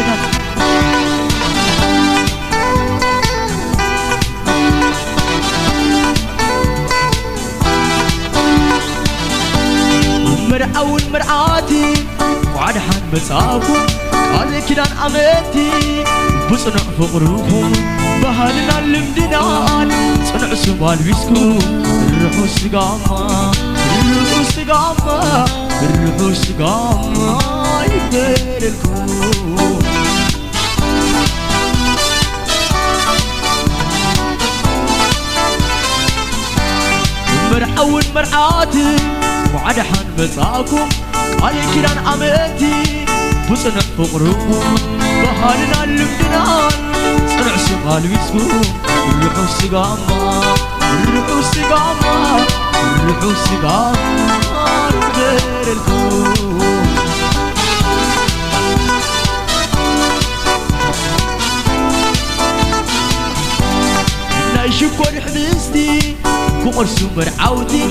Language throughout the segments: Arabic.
ديتا مرعون مرعاتي وعد حد بصابكم قال كدان عمتي بصنع فقركم بهالنا اللمدنان صنع سبال بيسكم الروحو سقاما الروحو سقاما الروحو سقاما يبرلكم مرعون مرعاتي وعد حن بصاكم قال كدان عمتي بصنع فقركم بهالنا اللمدنان صنع سبال بيسكم الروحو سقاما الروحو سقاما الروحو سقاما يبرلكم شكون حبستي كورسو مرعودي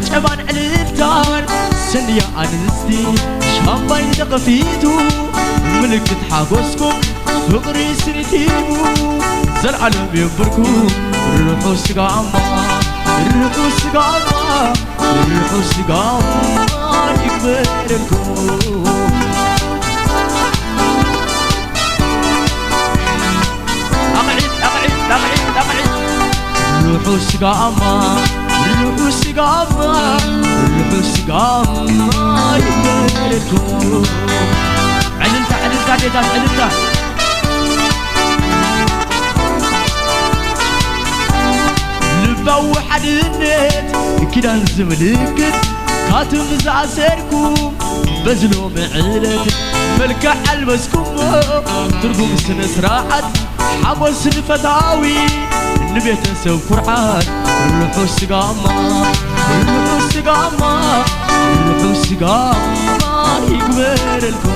شبان عليتان سنيا أنستي شامباين دقفيتو ملكة حاقوسكم فقري سنتيمو زر علم يبركو الروحو سقاما الروحو سقاما الروحو سقاما يكبركم الروحو سقاما الروحو سقاما الروحو سقاما يبرلكم علنتا علنتا ديتاس علنتا لباو حدنت كدان زملكت كاتم زعسركم بزلو معلت ملكة حلبسكم ترقم سنسراحت حبس الفتاوي نبيت نسوي قرعان الروحو سقاما الروحو سقاما الروحو سقاما يكبرلكم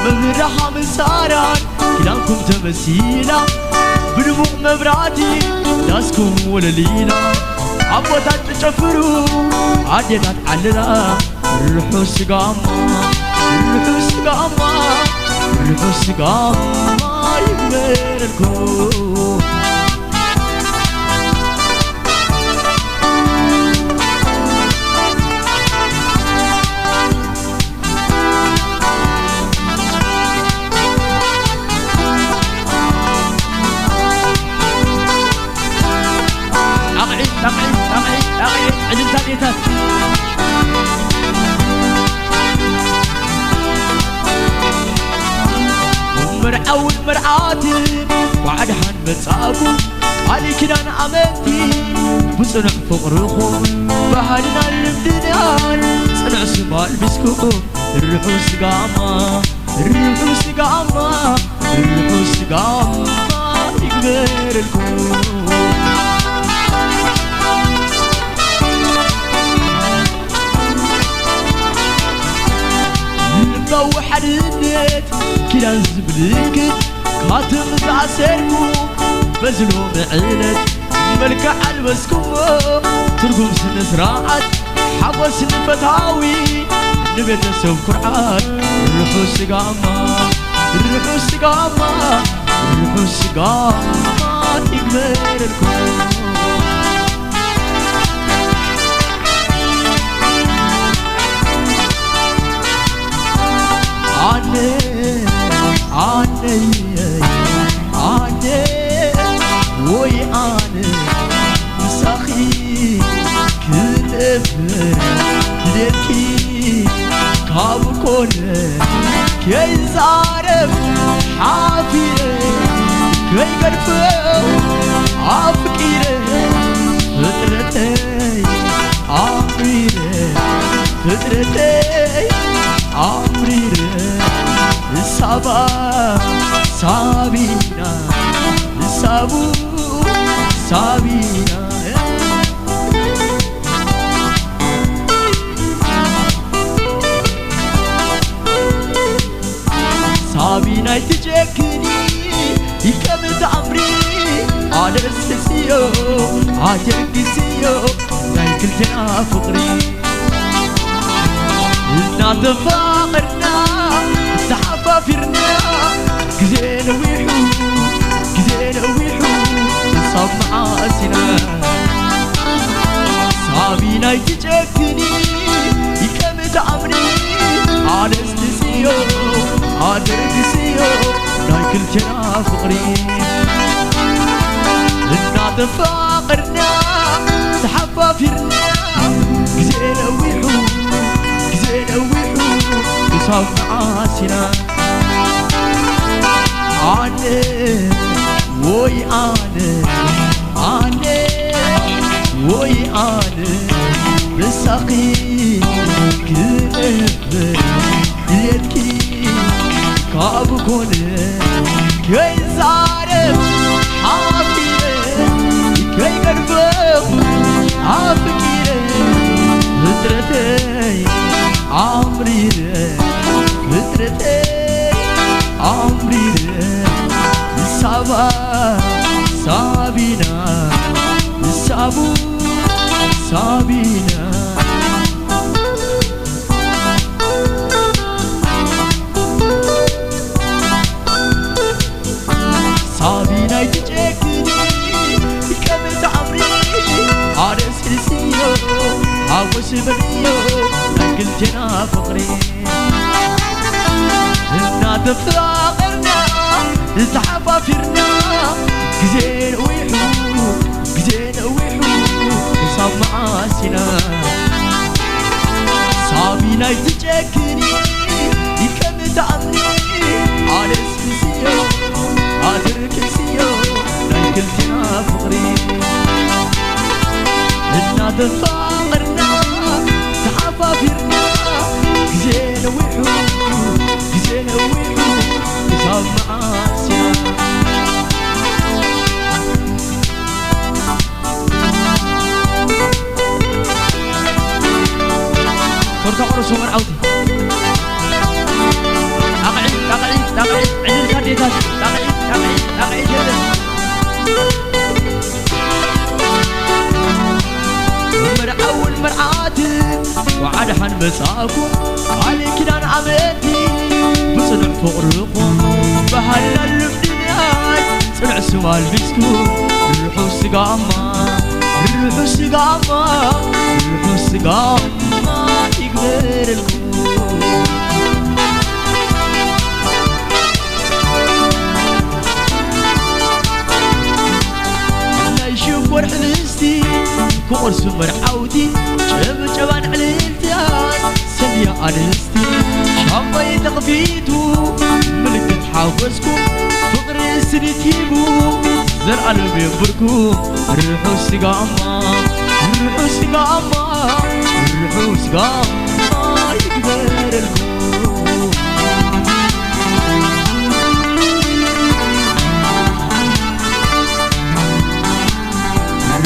مبرحة من ساران كلامكم تمثيلا بنبوغ مبراتي ناسكم ولا لينا عبوتات تشفروا عادينات علنا الروحو سقاما الروحو سقاما الروحو سقاما يكبرلكم أقعد عدل تانيتات مرعون مرعاتي وعد حن بتصابوا علي كدان عمتي بصنع فقركم بهالنا اللمدنان صنع سبال بسكم الروحو سقاما الروحو سقاما الروحو سقاما يكبرلكم لو حدنت كدان زبلكت كاتم زعسركم بزلو معلت ملكة حلبسكم ترقم سنسراعت حبس الفتاوي نبيت نسوي قرعان الروحو سقاما الروحو سقاما الروحو سقاما يكبرلكم عني وي عني مساخي كنفر كليكي كابكون كي زارف حافيري كي قرفو عفكيري فطرتي عمريري فطرتي عمريري سابا سابينا سابو سابينا سابينا تجكني يكمل عمري على السيو عجقسيو كلتنا فقري إنا تفاقرنا تحفافرنا كزين ويحو كزين ويحو نصاب معاسنا صابينا يتجكني يكمت عمري عالس تسيو عادر تسيو ناي كلتنا فقري إنا تفاقرنا تحفافرنا كزين ويحو كزين ويحو نصاب معاسنا أنا وي أنا وي أنا بساقي كذب يدكي كابكون كي زارب حافير كي قربه عافكير فترتي عمري فترتي عمري سابا سابينا سابو سابينا سابينا يتجكني كمت عمري عارس السيو عاوش بريو نقل جنا فقري إنا تفاقرنا تحفافرنا كزين ويحو كزين ويحو نصاب معاسنا صابينا يتجكني يكمت عمري عالس كسيو عادر كسيو ناي كلتنا فقري إنا تفاقرنا تحفافرنا كزين ويحو كزين ويحو نصاب معاسنا صرت أقرص ومرعوتي أقعد عند الكاديتات أقعد مرعو المرعاتي وعاد حن مساكم علي كدان عمتي بصنع فقركم بهلا الفدنيات صنع سوال بسكم روحوا السقامة روحوا السقامة روحوا السقامة يقدر الكون لا يشوف ورح نستي كورس مرعودي شب جبان عليلتان سمية أنستي شابي تقفيتو ملكة حافظكم فقري سنتيبو زرع البيبركو روحوا السقامة روحوا السقامة روحوا السقامة يقدر الكون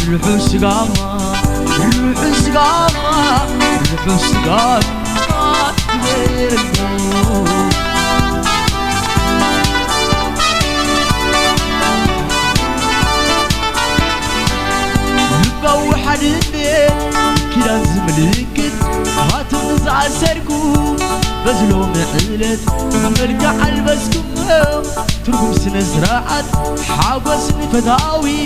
روحوا السقامة روحوا السقامة روحوا السقامة يقدر الكون بوحد البيت كده زملكت هاتنزع سركو بزلو معلت مرجع البسكم تركم سنة زراعت حاقوس نفتاوي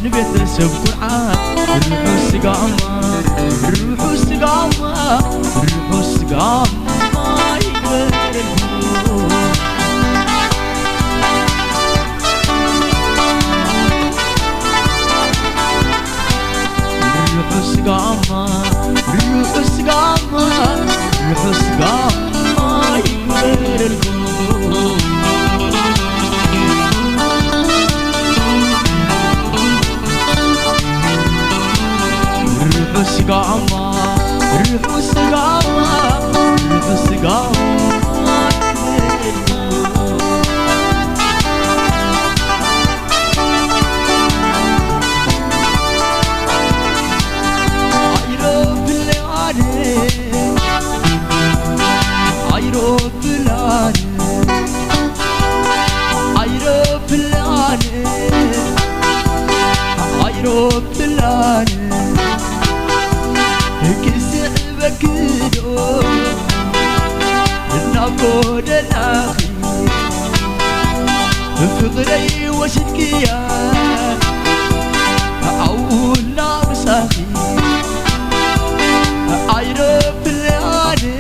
نبيت نسب قرعات روحوا السقامة روحوا السقامة روحوا السقامة يقدر الكون روحوا السقامة روحوا السقامة روحوا السقامة يقدر الكون روحوا السقامة روحوا السقامة روحوا السقامة فقري وشدكيا عونا مساخي عيرو بلاني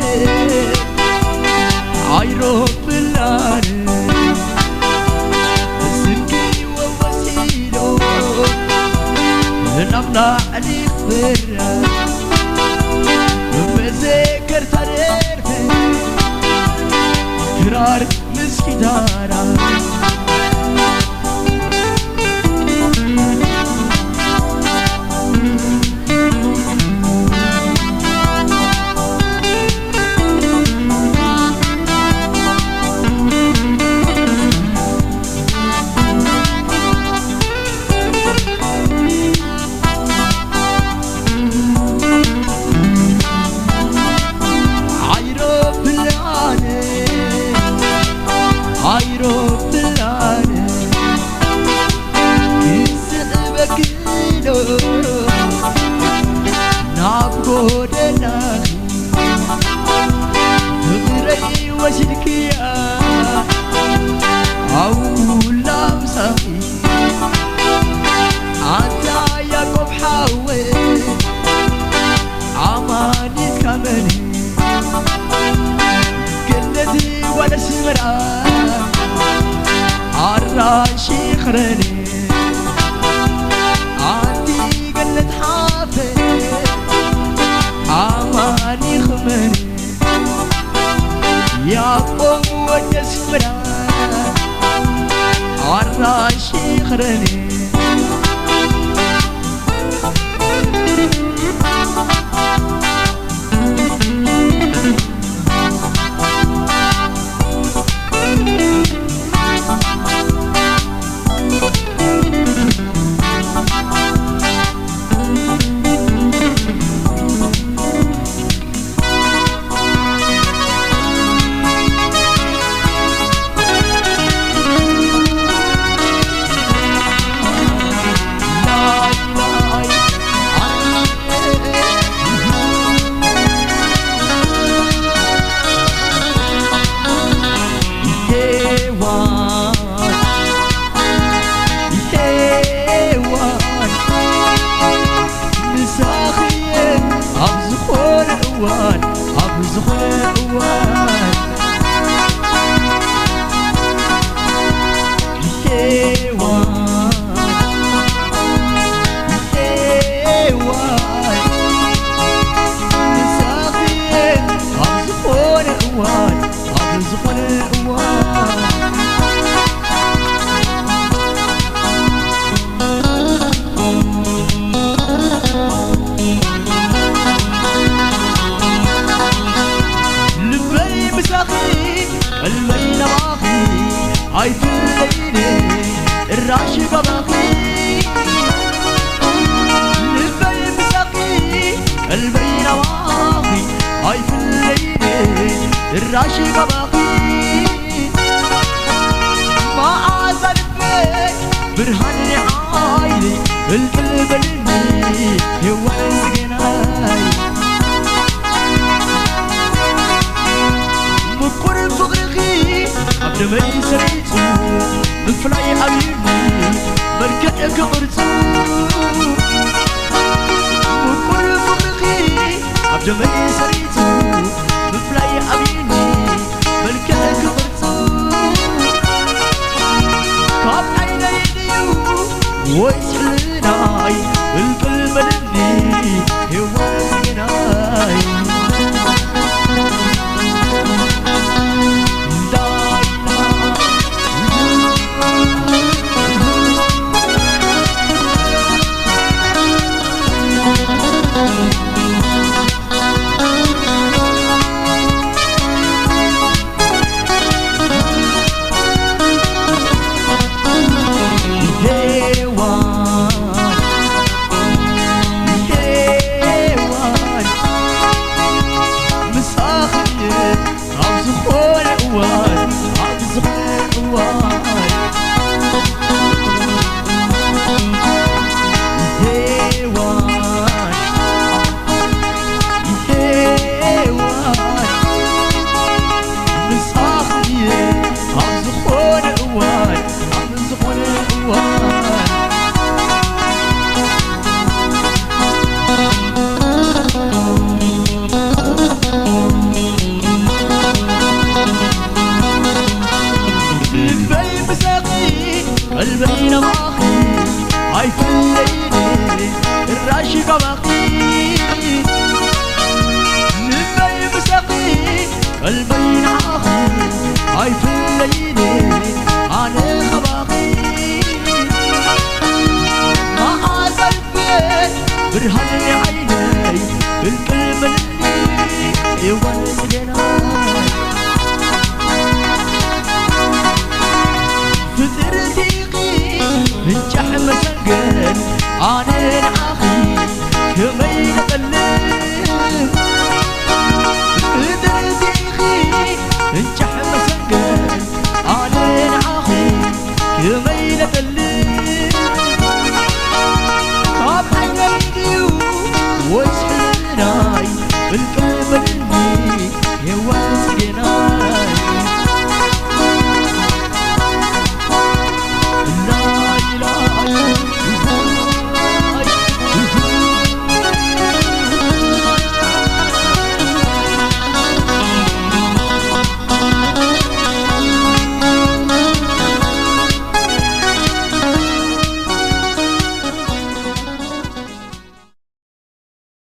عيرو بلاني سنكي ووسيلو نمنع عليك برا بذكر تاريخي كرار مسكي دارا وشدكيا عولا مساقي عطا ياكوب حاوي عماني كامني كنتي ولا سمرا عراشي خرني عندي قلت حافظ عماني خمني يا قوة السمرا عراشي خرني هاي في الليل الراشي بباقي للبي مساقي البي نواقي هاي في الليل الراشي بباقي ما عزل البيت برهاني عايلي القلب اللي هو السجناي بكل فقرخي قبل ما يسريتو بفلاي حبيبي بركة كبرتو بكل فقرخي قبل ما يسريتو بفلاي حبيبي بركة كبرتو كاب عيني ديو ويسحلناي القلب اللي هو سجناي برهان عيني القلب مني وسجناي فترتيقي من شحم سنقل عن العخي كمين قلب فترتيقي من شحم سنقل عن العخي كمين قلب طاب عيني ويسحرناي بالقلب